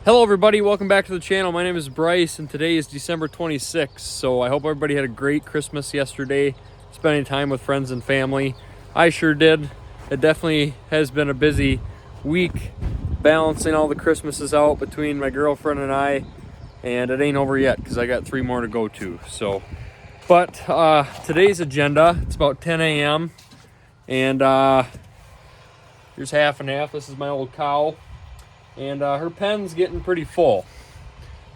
Hello everybody, welcome back to the channel. My name is Bryce and today is December 26th. So I hope everybody had a great Christmas yesterday, spending time with friends and family. I sure did. It definitely has been a busy week balancing all the Christmases out between my girlfriend and I, and it ain't over yet because I got 3 more to go to. But today's agenda, it's about 10 a.m. and here's half and half. This is my old cow. And her pen's getting pretty full.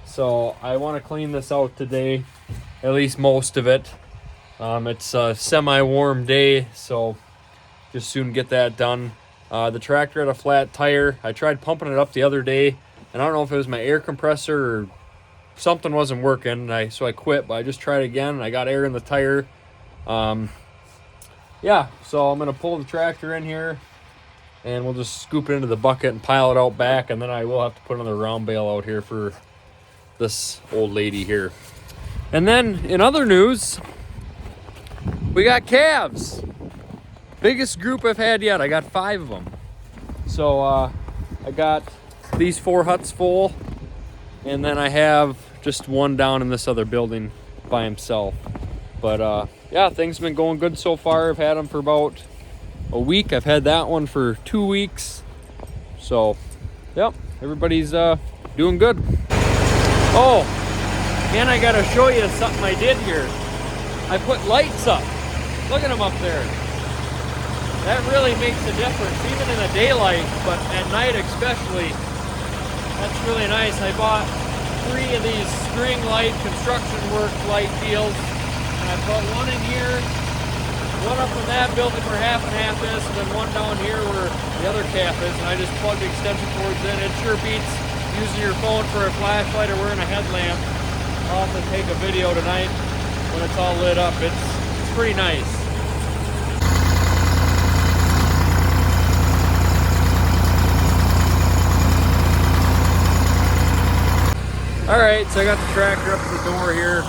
So I want to clean this out today, at least most of it. It's a semi-warm day, so just soon get that done. The tractor had a flat tire. I tried pumping it up the other day, and I don't know if it was my air compressor or something wasn't working, so I quit, but I just tried again, and I got air in the tire. Yeah, so I'm going to pull the tractor in here, and we'll just scoop it into the bucket and pile it out back, and then I will have to put another round bale out here for this old lady here. And then in other news, we got calves. Biggest group I've had yet. I got 5 of them. So I got these 4 huts full, and then I have just one down in this other building by himself. But yeah, things have been going good so far. I've had them for about a week. I've had that one for 2 weeks. So, yep, everybody's doing good. Oh, and I gotta show you something I did here. I put lights up. Look at them up there. That really makes a difference, even in the daylight, but at night especially. That's really nice. I bought 3 of these string light construction work light deals, and I put one in here, one up in that building where half and half is, and then one down here where the other calf is, and I just plugged the extension cords in. It sure beats using your phone for a flashlight or wearing a headlamp. I'll have to take a video tonight when it's all lit up. It's pretty nice. Alright, so I got the tractor up to the door here.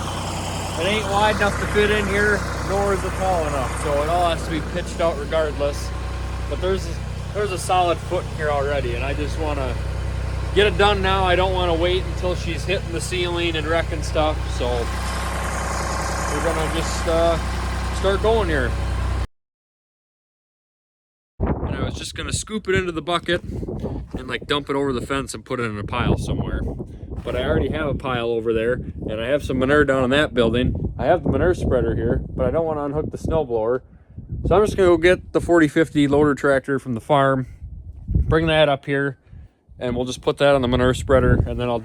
It ain't wide enough to fit in here, nor is it tall enough, so it all has to be pitched out regardless. But there's a solid foot here already, and I just want to get it done now. I don't want to wait until she's hitting the ceiling and wrecking stuff, so we're going to just start going here. And I was just going to scoop it into the bucket and like dump it over the fence and put it in a pile somewhere. But I already have a pile over there, and I have some manure down in that building. I have the manure spreader here, but I don't want to unhook the snowblower. So I'm just going to go get the 4050 loader tractor from the farm, bring that up here, and we'll just put that on the manure spreader, and then I'll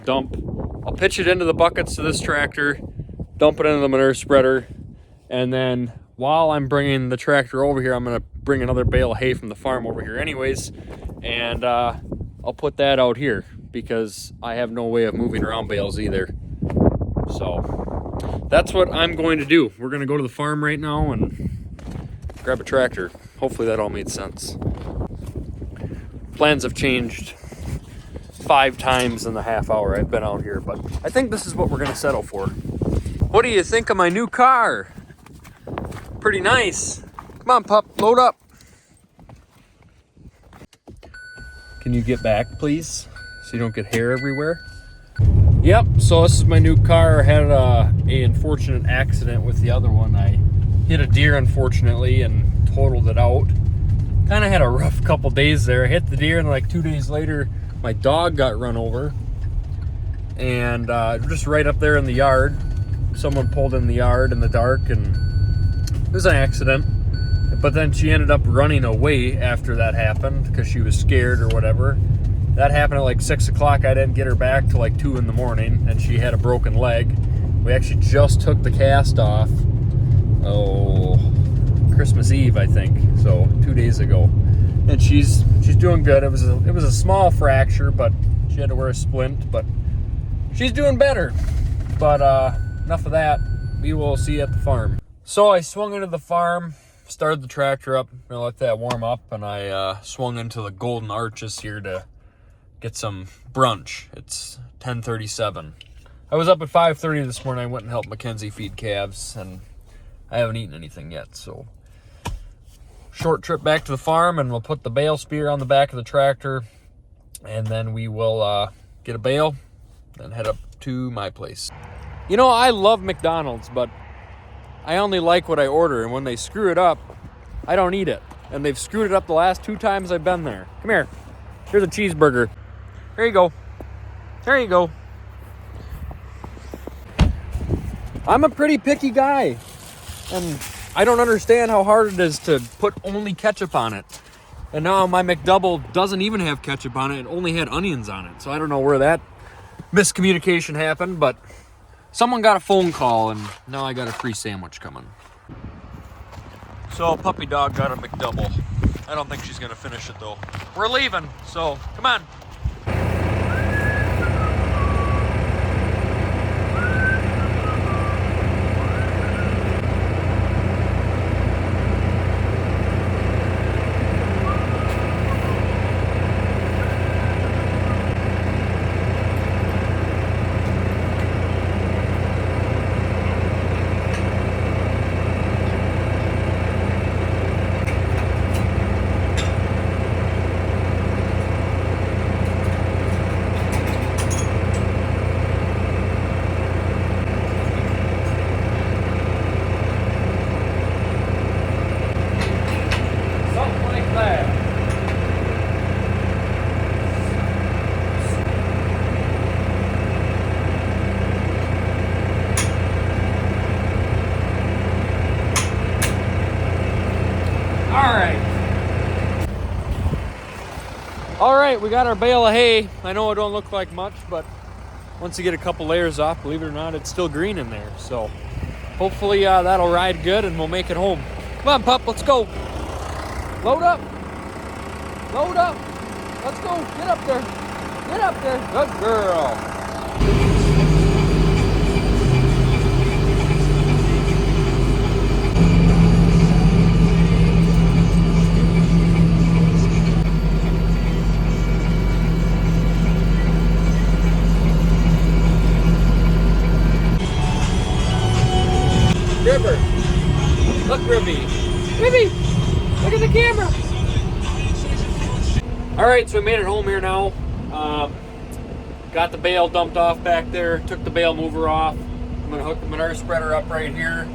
pitch it into the buckets to this tractor, dump it into the manure spreader, and then while I'm bringing the tractor over here, I'm going to bring another bale of hay from the farm over here anyways, and I'll put that out here, because I have no way of moving around bales either. So that's what I'm going to do. We're going to go to the farm right now and grab a tractor. Hopefully that all made sense. Plans have changed 5 times in the half hour I've been out here, but I think this is what we're going to settle for. What do you think of my new car? Pretty nice. Come on, pup, load up. Can you get back, please? So you don't get hair everywhere. Yep, so this is my new car. I had an unfortunate accident with the other one. I hit a deer, unfortunately, and totaled it out. Kind of had a rough couple days there. I hit the deer, and like 2 days later, my dog got run over. And just right up there in the yard, someone pulled in the yard in the dark, and it was an accident. But then she ended up running away after that happened because she was scared or whatever. That happened at like 6 o'clock. I didn't get her back till like 2 in the morning, and she had a broken leg. We actually just took the cast off, Christmas Eve, I think, so 2 days ago. And she's doing good. It was a small fracture, but she had to wear a splint, but she's doing better. But enough of that. We will see you at the farm. So I swung into the farm, started the tractor up, and I let that warm up, and I swung into the Golden Arches here to get some brunch. It's 10:37. I was up at 5:30 this morning. I went and helped Mackenzie feed calves, and I haven't eaten anything yet. So short trip back to the farm, and we'll put the bale spear on the back of the tractor, and then we will get a bale, then head up to my place. You know, I love McDonald's, but I only like what I order, and when they screw it up, I don't eat it. And they've screwed it up the last 2 times I've been there. Come here. Here's a cheeseburger. There you go. There you go. I'm a pretty picky guy, and I don't understand how hard it is to put only ketchup on it. And now my McDouble doesn't even have ketchup on it. It only had onions on it. So I don't know where that miscommunication happened, but someone got a phone call, and now I got a free sandwich coming. So puppy dog got a McDouble. I don't think she's gonna finish it though. We're leaving, so come on. All right, we got our bale of hay. I know it don't look like much, but once you get a couple layers off, believe it or not, it's still green in there. So hopefully that'll ride good and we'll make it home. Come on, pup, let's go. Load up. Load up. Let's go. Get up there. Get up there. Good girl. River. Look, Ribby. Ribby, look at the camera. All right, so we made it home here now. Got the bale dumped off back there. Took the bale mover off. I'm gonna hook the manure spreader up right here,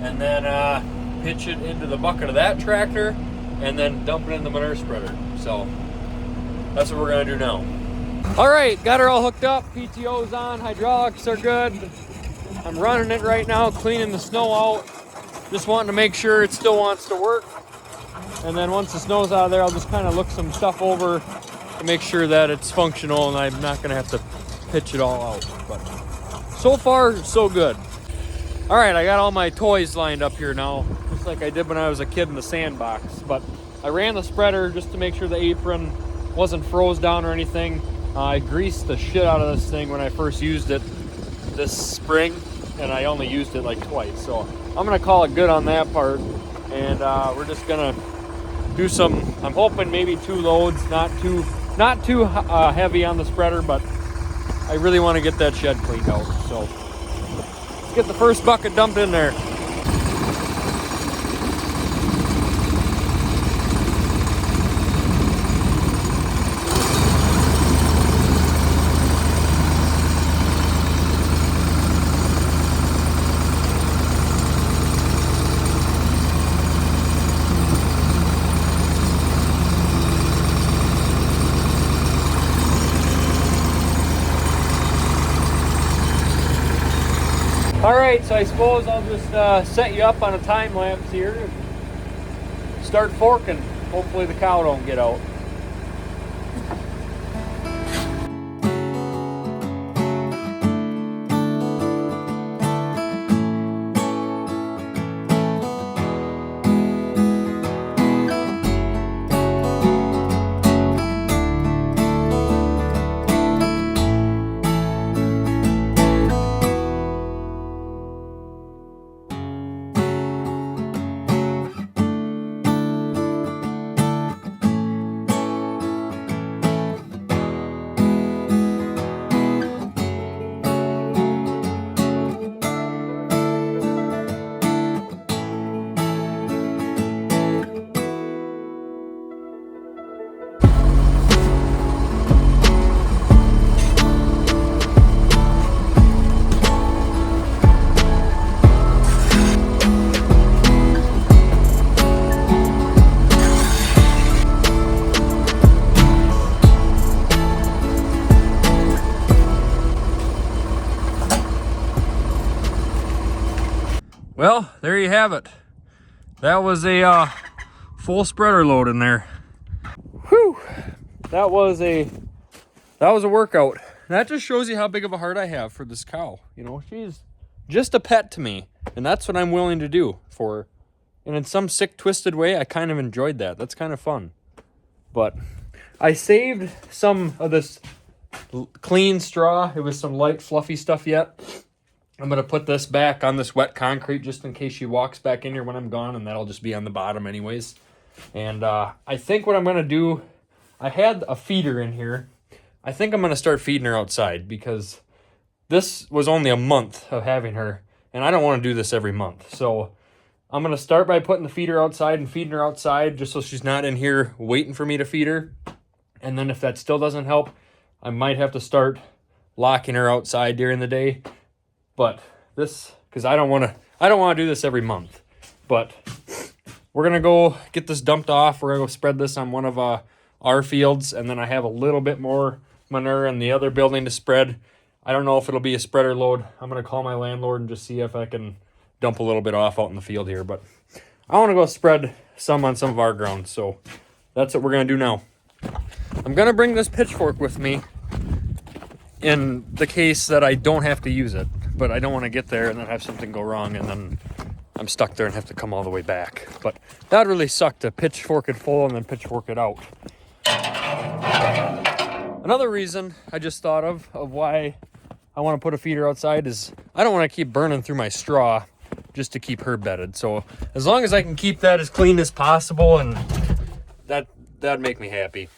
and then pitch it into the bucket of that tractor, and then dump it in the manure spreader. So that's what we're gonna do now. All right, got her all hooked up. PTO's on. Hydraulics are good. I'm running it right now, cleaning the snow out. Just wanting to make sure it still wants to work. And then once the snow's out of there, I'll just kind of look some stuff over to make sure that it's functional and I'm not gonna have to pitch it all out. But so far, so good. All right, I got all my toys lined up here now, just like I did when I was a kid in the sandbox. But I ran the spreader just to make sure the apron wasn't froze down or anything. I greased the shit out of this thing when I first used it this spring, and I only used it like twice. So I'm gonna call it good on that part, and we're just gonna do some, I'm hoping maybe 2 loads, not too heavy on the spreader, but I really want to get that shed cleaned out. So let's get the first bucket dumped in there. All right, so I suppose I'll just set you up on a time lapse here and start forking. Hopefully the cow don't get out. Well, there you have it. That was a full spreader load in there. Whew! That was a workout. That just shows you how big of a heart I have for this cow. You know, she's just a pet to me, and that's what I'm willing to do for her. And in some sick, twisted way, I kind of enjoyed that. That's kind of fun. But I saved some of this clean straw. It was some light, fluffy stuff yet. I'm going to put this back on this wet concrete just in case she walks back in here when I'm gone, and that'll just be on the bottom anyways. And I think what I'm going to do, I had a feeder in here. I think I'm going to start feeding her outside because this was only a month of having her, and I don't want to do this every month. So I'm going to start by putting the feeder outside and feeding her outside just so she's not in here waiting for me to feed her. And then if that still doesn't help, I might have to start locking her outside during the day. But this, because I don't want to do this every month. But we're going to go get this dumped off. We're going to go spread this on one of our fields. And then I have a little bit more manure in the other building to spread. I don't know if it'll be a spreader load. I'm going to call my landlord and just see if I can dump a little bit off out in the field here. But I want to go spread some on some of our ground. So that's what we're going to do now. I'm going to bring this pitchfork with me in the case that I don't have to use it. But I don't want to get there and then have something go wrong and then I'm stuck there and have to come all the way back. But that would really suck to pitchfork it full and then pitchfork it out. Another reason I just thought of why I want to put a feeder outside is I don't want to keep burning through my straw just to keep her bedded. So as long as I can keep that as clean as possible, and that'd make me happy.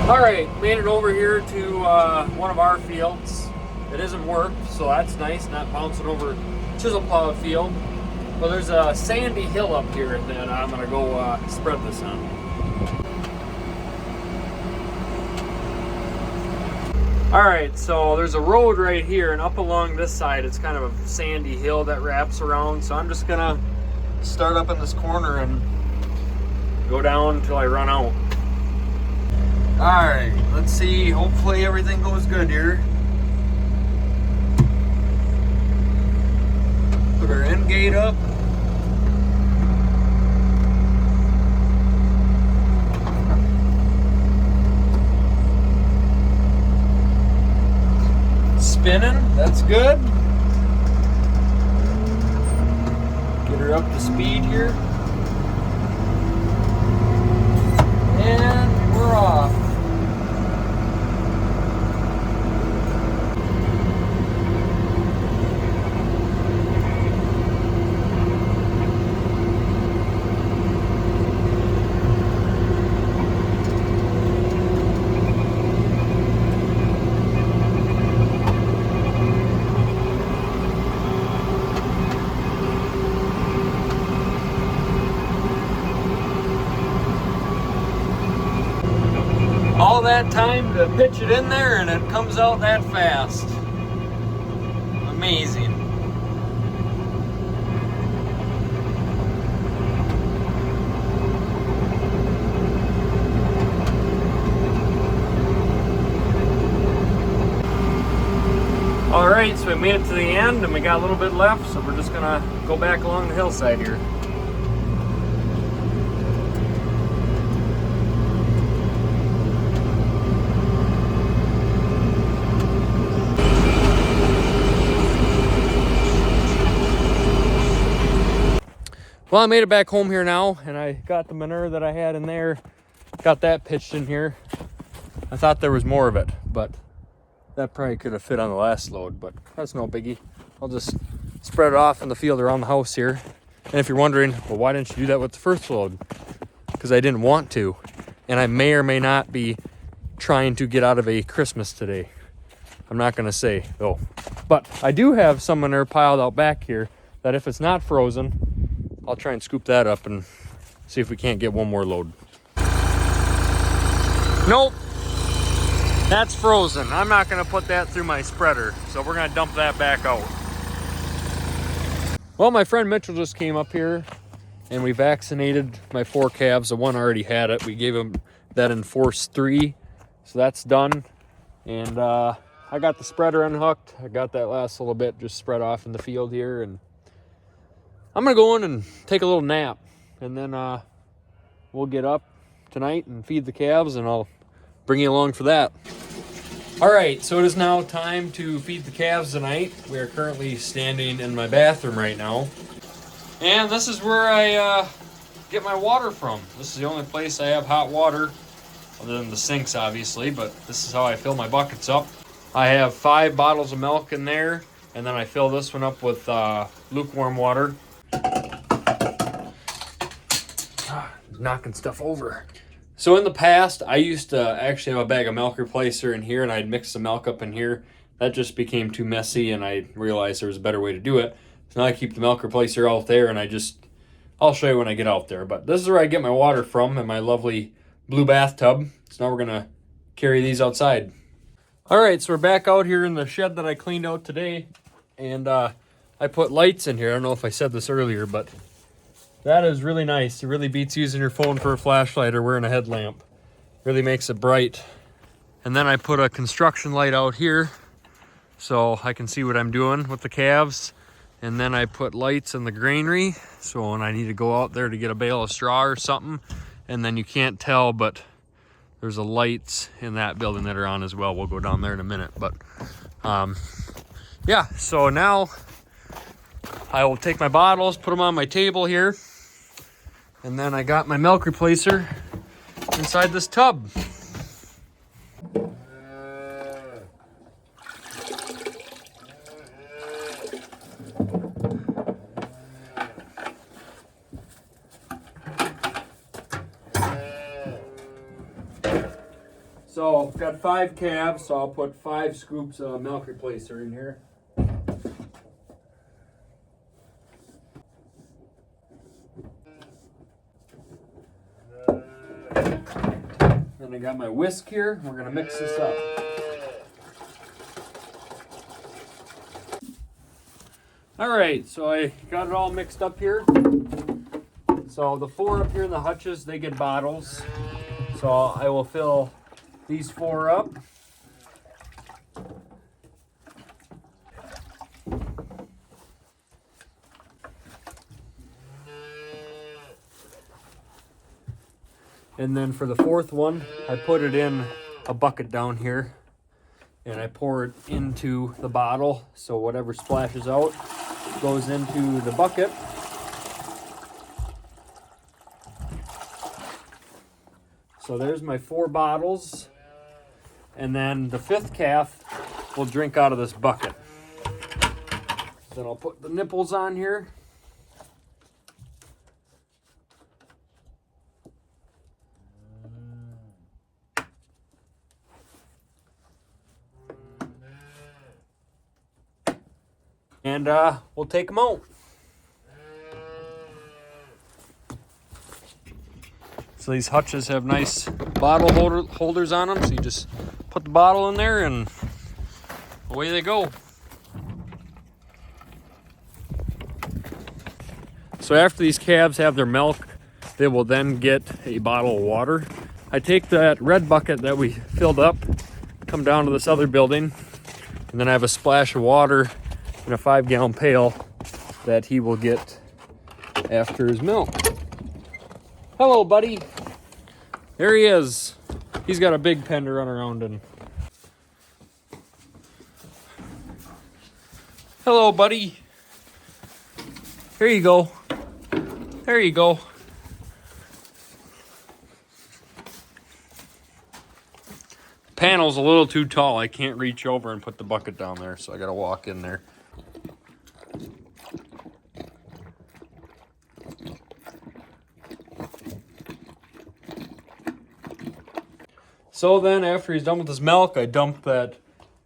All right, made it over here to one of our fields. It isn't worked, so that's nice, not bouncing over chisel plowed field. But there's a sandy hill up here that I'm gonna go spread this on. All right, so there's a road right here, and up along this side, it's kind of a sandy hill that wraps around. So I'm just gonna start up in this corner and go down until I run out. All right, let's see. Hopefully everything goes good here. Put our end gate up. Spinning, that's good. Get her up to speed here. And we're off. All that time to pitch it in there and it comes out that fast. Amazing. All right, so we made it to the end and we got a little bit left, so we're just gonna go back along the hillside here. Well, I made it back home here now, and I got the manure that I had in there, got that pitched in here. I thought there was more of it, but that probably could have fit on the last load, but that's no biggie. I'll just spread it off in the field around the house here. And if you're wondering, well, why didn't you do that with the first load? Because I didn't want to, and I may or may not be trying to get out of a Christmas today. I'm not gonna say though. But I do have some manure piled out back here that if it's not frozen, I'll try and scoop that up and see if we can't get one more load. Nope, that's frozen. I'm not gonna put that through my spreader, so we're gonna dump that back out. Well, my friend Mitchell just came up here and we vaccinated my 4 calves. The one already had it. We gave them that in force 3, so that's done. And I got the spreader unhooked. I got that last little bit just spread off in the field here, and I'm gonna go in and take a little nap, and then we'll get up tonight and feed the calves, and I'll bring you along for that. All right, so it is now time to feed the calves tonight. We are currently standing in my bathroom right now, and this is where I get my water from. This is the only place I have hot water, other than the sinks, obviously, but this is how I fill my buckets up. I have 5 bottles of milk in there, and then I fill this one up with lukewarm water. Knocking stuff over. So in the past, I used to actually have a bag of milk replacer in here, and I'd mix the milk up in here. That just became too messy, and I realized there was a better way to do it. So now I keep the milk replacer out there, and I'll show you when I get out there. But this is where I get my water from in my lovely blue bathtub. So now we're gonna carry these outside. All right, so we're back out here in the shed that I cleaned out today, and I put lights in here. I don't know if I said this earlier, but that is really nice. It really beats using your phone for a flashlight or wearing a headlamp. Really makes it bright. And then I put a construction light out here so I can see what I'm doing with the calves. And then I put lights in the granary, so when I need to go out there to get a bale of straw or something, and then you can't tell, but there's a lights in that building that are on as well. We'll go down there in a minute. But yeah, so now I will take my bottles, put them on my table here, and then I got my milk replacer inside this tub. So I've got 5 calves, so I'll put 5 scoops of milk replacer in here. Then I got my whisk here. We're gonna mix this up. All right, so I got it all mixed up here. So the 4 up here in the hutches, they get bottles. So I will fill these 4 up. And then for the 4th one, I put it in a bucket down here, and I pour it into the bottle, so whatever splashes out goes into the bucket. So there's my 4 bottles, and then the 5th calf will drink out of this bucket. Then I'll put the nipples on here. And we'll take them out. So these hutches have nice bottle holders on them. So you just put the bottle in there and away they go. So after these calves have their milk, they will then get a bottle of water. I take that red bucket that we filled up, come down to this other building, and then I have a splash of water in a 5-gallon pail that he will get after his milk. Hello, buddy. There he is. He's got a big pen to run around in. Hello, buddy. Here you go. There you go. The panel's a little too tall. I can't reach over and put the bucket down there, so I gotta walk in there. So then after he's done with his milk, I dump that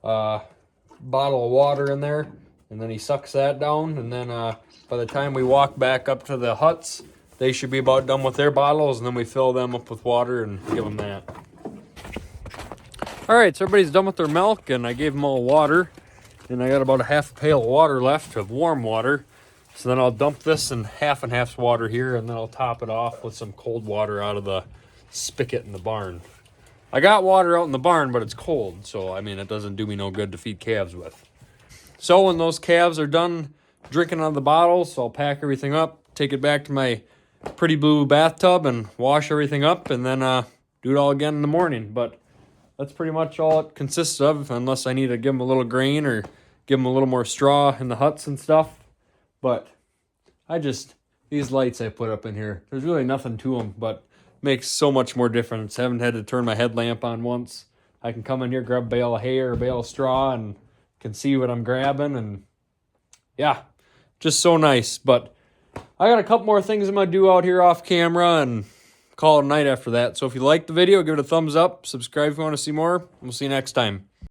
bottle of water in there, and then he sucks that down, and then by the time we walk back up to the huts, they should be about done with their bottles, and then we fill them up with water and give them that. All right, so everybody's done with their milk, and I gave them all water, and I got about a half a pail of water left of warm water, So then I'll dump this in half and half water here, and then I'll top it off with some cold water out of the spigot in the barn. I got water out in the barn, but it's cold, so I mean, it doesn't do me no good to feed calves with. So when those calves are done drinking out of the bottle, so I'll pack everything up, take it back to my pretty blue bathtub and wash everything up, and then do it all again in the morning. But that's pretty much all it consists of, unless I need to give them a little grain or give them a little more straw in the huts and stuff. But these lights I put up in here, there's really nothing to them, but makes so much more difference. I haven't had to turn my headlamp on once. I can come in here, grab a bale of hay or a bale of straw, and can see what I'm grabbing, and yeah, just so nice. But I got a couple more things I'm going to do out here off camera and call it a night after that. So if you liked the video, give it a thumbs up, subscribe if you want to see more. We'll see you next time.